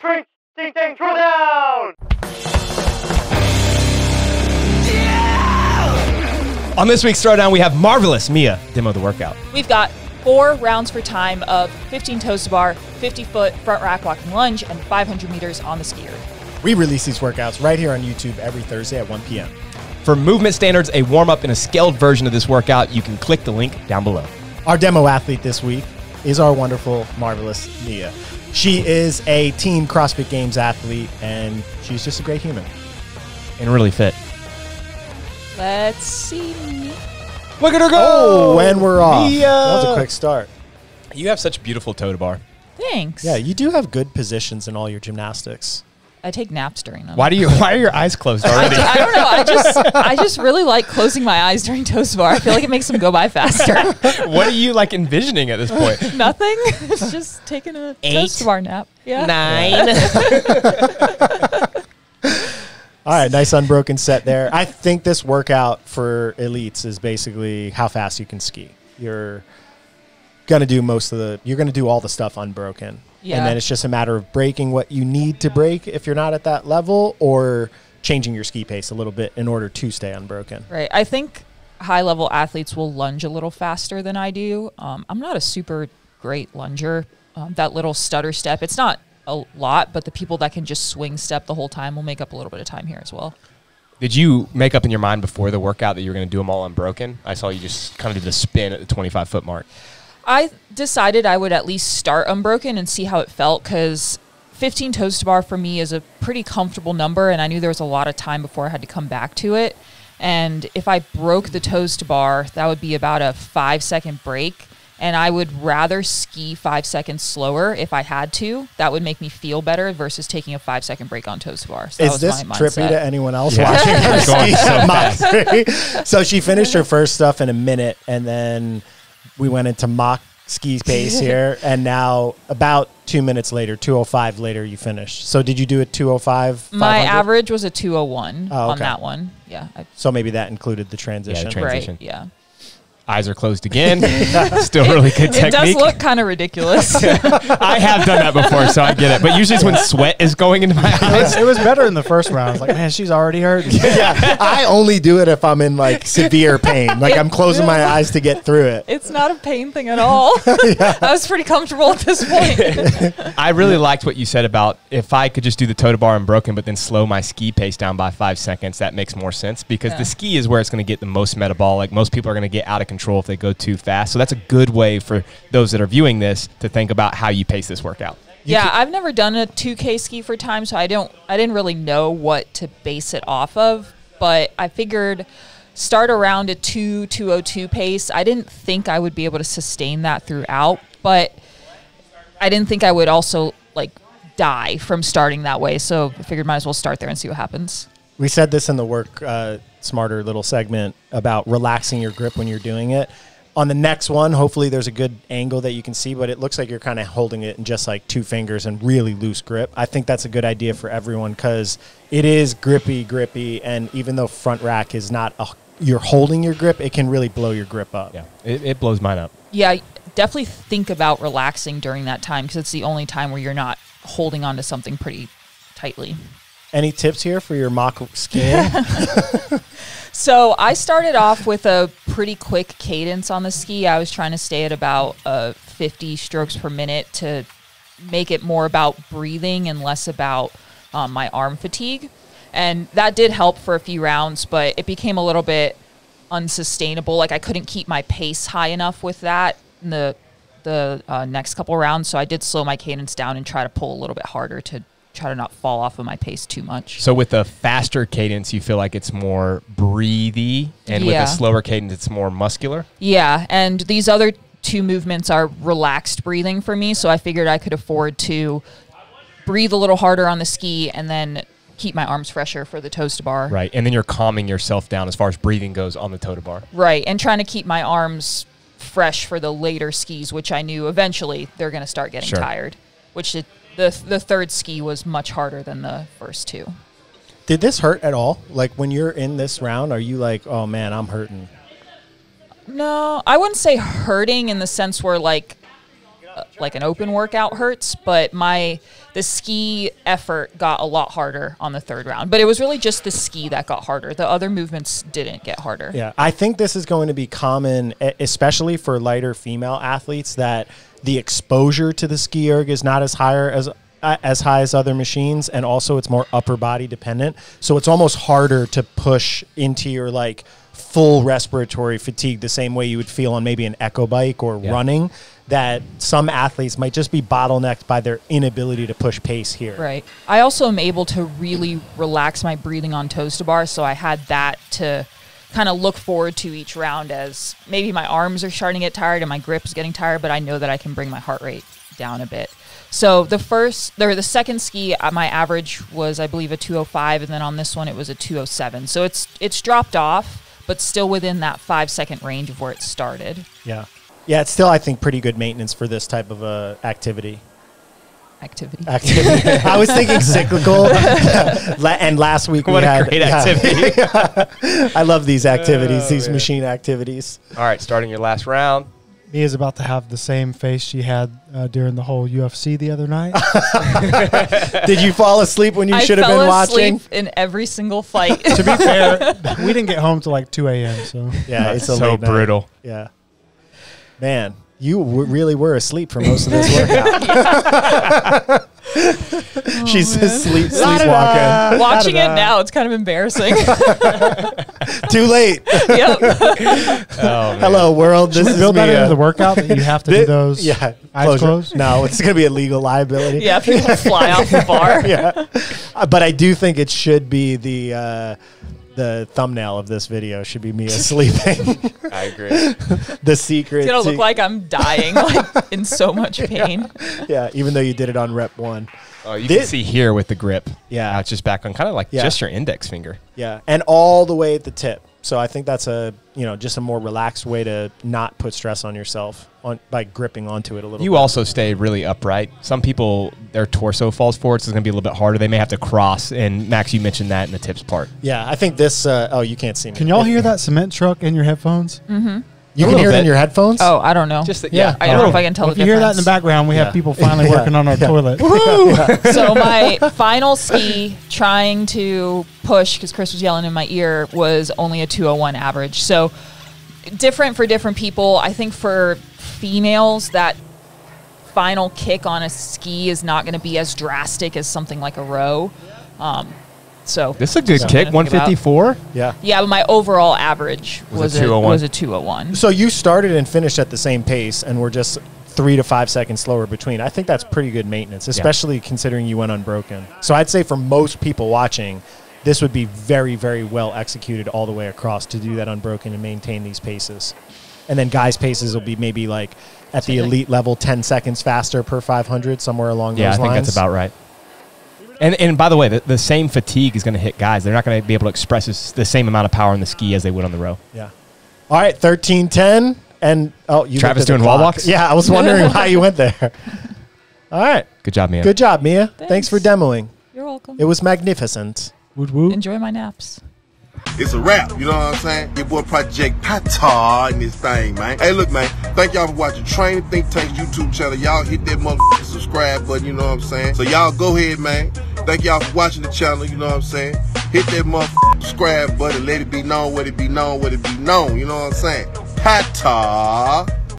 TTT THROWDOWN! On this week's Throwdown, we have Marvelous Mia demo the workout. We've got 4 rounds for time of 15 toes to bar, 50-foot front rack walking lunge, and 500 meters on the skier. We release these workouts right here on YouTube every Thursday at 1 p.m. For movement standards, a warm-up and a scaled version of this workout, you can click the link down below. Our demo athlete this week is our wonderful, marvelous Mia. She is a Team CrossFit Games athlete, and she's just a great human. And really fit. Let's see. Look at her go! Oh, and we're off. Mia! That was a quick start. You have such a beautiful toe to bar. Thanks. Yeah, you do have good positions in all your gymnastics. I take naps during them. Why are your eyes closed already? I don't know. I just really like closing my eyes during toes to bar. I feel like it makes them go by faster. What are you like envisioning at this point? Nothing. It's just taking a toes to bar nap. Yeah. 9. All right, nice unbroken set there. I think this workout for elites is basically how fast you can ski. You're gonna do all the stuff unbroken. Yeah. And then it's just a matter of breaking what you need to break if you're not at that level, or changing your ski pace a little bit in order to stay unbroken. Right. I think high-level athletes will lunge a little faster than I do. I'm not a super great lunger. That little stutter step, it's not a lot, but the people that can just swing step the whole time will make up a little bit of time here as well. Did you make up in your mind before the workout that you were going to do them all unbroken? I saw you just kind of did a spin at the 25-foot mark. I decided I would at least start unbroken and see how it felt, because 15 toes to bar for me is a pretty comfortable number, and I knew there was a lot of time before I had to come back to it. And if I broke the toes to bar, that would be about a 5-second break, and I would rather ski 5 seconds slower if I had to. That would make me feel better versus taking a 5-second break on toes to bar. So Is this my trippy mindset to anyone else watching her ski at Mach 3? So she finished her first stuff in a minute, and then we went into mock ski pace here, and now about 2 minutes later, 2:05 later, you finished. So did you do a 2:05? My average was a 2:01 Oh, on okay. that one. Yeah. So maybe that included the transition. transition. Right. Yeah. Eyes are closed again. Still really good technique. It does look kind of ridiculous. I have done that before, so I get it. But usually it's when sweat is going into my eyes. It was better in the first round. I was like, man, she's already hurt. Yeah, I only do it if I'm in like severe pain. Like I'm closing my eyes to get through it. It's not a pain thing at all. I was pretty comfortable at this point. I really liked what you said about if I could just do the toe to bar unbroken, but then slow my ski pace down by 5 seconds, that makes more sense, because the ski is where it's going to get the most metabolic. Most people are going to get out of control if they go too fast. So that's a good way for those that are viewing this to think about how you pace this workout. Yeah, I've never done a 2K ski for time, so I didn't really know what to base it off of, but I figured start around a 2:02 pace. I didn't think I would be able to sustain that throughout, but I didn't think I would also like die from starting that way, so I figured might as well start there and see what happens. We said this in the Work Smarter little segment about relaxing your grip when you're doing it. On the next one, hopefully there's a good angle that you can see, but it looks like you're kind of holding it in just like 2 fingers and really loose grip. I think that's a good idea for everyone, because it is grippy, and even though front rack is not you're holding your grip, it can really blow your grip up. Yeah, it blows mine up. Yeah, definitely think about relaxing during that time, because it's the only time where you're not holding on to something pretty tightly. Any tips here for your mock skiing? So I started off with a pretty quick cadence on the ski. I was trying to stay at about 50 strokes per minute to make it more about breathing and less about my arm fatigue. And that did help for a few rounds, but it became a little bit unsustainable. Like I couldn't keep my pace high enough with that in the next couple rounds. So I did slow my cadence down and try to pull a little bit harder to try to not fall off of my pace too much. So with a faster cadence, you feel like it's more breathy, and with a slower cadence, it's more muscular? Yeah, and these other 2 movements are relaxed breathing for me, so I figured I could afford to breathe a little harder on the ski and then keep my arms fresher for the toes to bar. Right, and then you're calming yourself down as far as breathing goes on the toe to bar. Right, and trying to keep my arms fresh for the later skis, which I knew eventually they're going to start getting tired, which the third ski was much harder than the first 2. Did this hurt at all? Like when you're in this round, are you like, oh man, I'm hurting? No, I wouldn't say hurting in the sense where like like an open workout hurts, but the ski effort got a lot harder on the third round. But it was really just the ski that got harder. The other movements didn't get harder. Yeah, I think this is going to be common, especially for lighter female athletes, that the exposure to the ski erg is not as high as other machines, and also it's more upper body dependent. So it's almost harder to push into your like full respiratory fatigue the same way you would feel on maybe an echo bike or running. That some athletes might just be bottlenecked by their inability to push pace here. Right. I also am able to really relax my breathing on toes to bar, so I had that to kind of look forward to each round, as maybe my arms are starting to get tired and my grip is getting tired, but I know that I can bring my heart rate down a bit. So the second ski, my average was, I believe, a 205, and then on this one it was a 207. So it's dropped off, but still within that 5-second range of where it started. Yeah. Yeah, it's still, I think, pretty good maintenance for this type of activity. Activity. I was thinking cyclical. And last week we had great activity. I love these activities, these machine activities. All right, starting your last round. Mia's about to have the same face she had during the whole UFC the other night. Did you fall asleep when you should have been watching? I fell asleep in every single fight. To be fair, we didn't get home till like 2 a.m. So yeah, it's so late night. brutal. Yeah. Man, you really were asleep for most of this workout. She's just sleepwalking. Watching it now, it's kind of embarrassing. Too late. Yep. Oh, Hello, world. This is build that Mia. into the workout that you have to do those eyes closed. No, it's going to be a legal liability. Yeah, people fly off the bar. Yeah. But I do think it should be the thumbnail of this video should be Mia sleeping. I agree. The secret. It's going to look like I'm dying, like in so much pain. Yeah, even though you did it on rep 1. Oh, you can see here with the grip. Yeah. It's just back on kind of like just your index finger. Yeah, and all the way at the tip. So I think that's just a more relaxed way to not put stress on yourself by gripping onto it a little bit. You also stay really upright. Some people, their torso falls forward, so it's going to be a little bit harder. They may have to cross, and Max, you mentioned that in the tips part. Yeah, I think this, you can't see me. Can y'all hear that cement truck in your headphones? Mm-hmm. You can hear it in your headphones? Oh, I don't know. Just I don't know if I can tell if the you difference. hear that in the background, we have people finally working on our toilet. So my final ski, trying to push, because Chris was yelling in my ear, was only a 201 average. So different for different people. I think for females, that final kick on a ski is not going to be as drastic as something like a row. So this is a good kick, 154. Yeah. Yeah, but my overall average was a 201. So you started and finished at the same pace, and we're just 3 to 5 seconds slower between. I think that's pretty good maintenance, especially considering you went unbroken. So I'd say for most people watching, this would be very, very well executed all the way across to do that unbroken and maintain these paces. And then guys' paces will be maybe like at the elite level 10 seconds faster per 500, somewhere along those lines. Yeah, I think that's about right. And by the way, the same fatigue is going to hit guys. They're not going to be able to express the same amount of power in the ski as they would on the row. Yeah. All right, 13:10. And you Travis doing wall walks? Yeah, I was wondering why you went there. All right. Good job, Mia. Good job, Mia. Thanks for demoing. You're welcome. It was magnificent. Woot woot. Enjoy my naps. It's a wrap, you know what I'm saying? Your boy Project Pata in this thing, man. Hey, look, man, thank y'all for watching Training Think Tank's YouTube channel. Y'all hit that motherfucking subscribe button, you know what I'm saying? So y'all go ahead, man. Thank y'all for watching the channel, you know what I'm saying? Hit that motherfucking subscribe button. Let it be known, what it be known, what it be known, you know what I'm saying? Pata.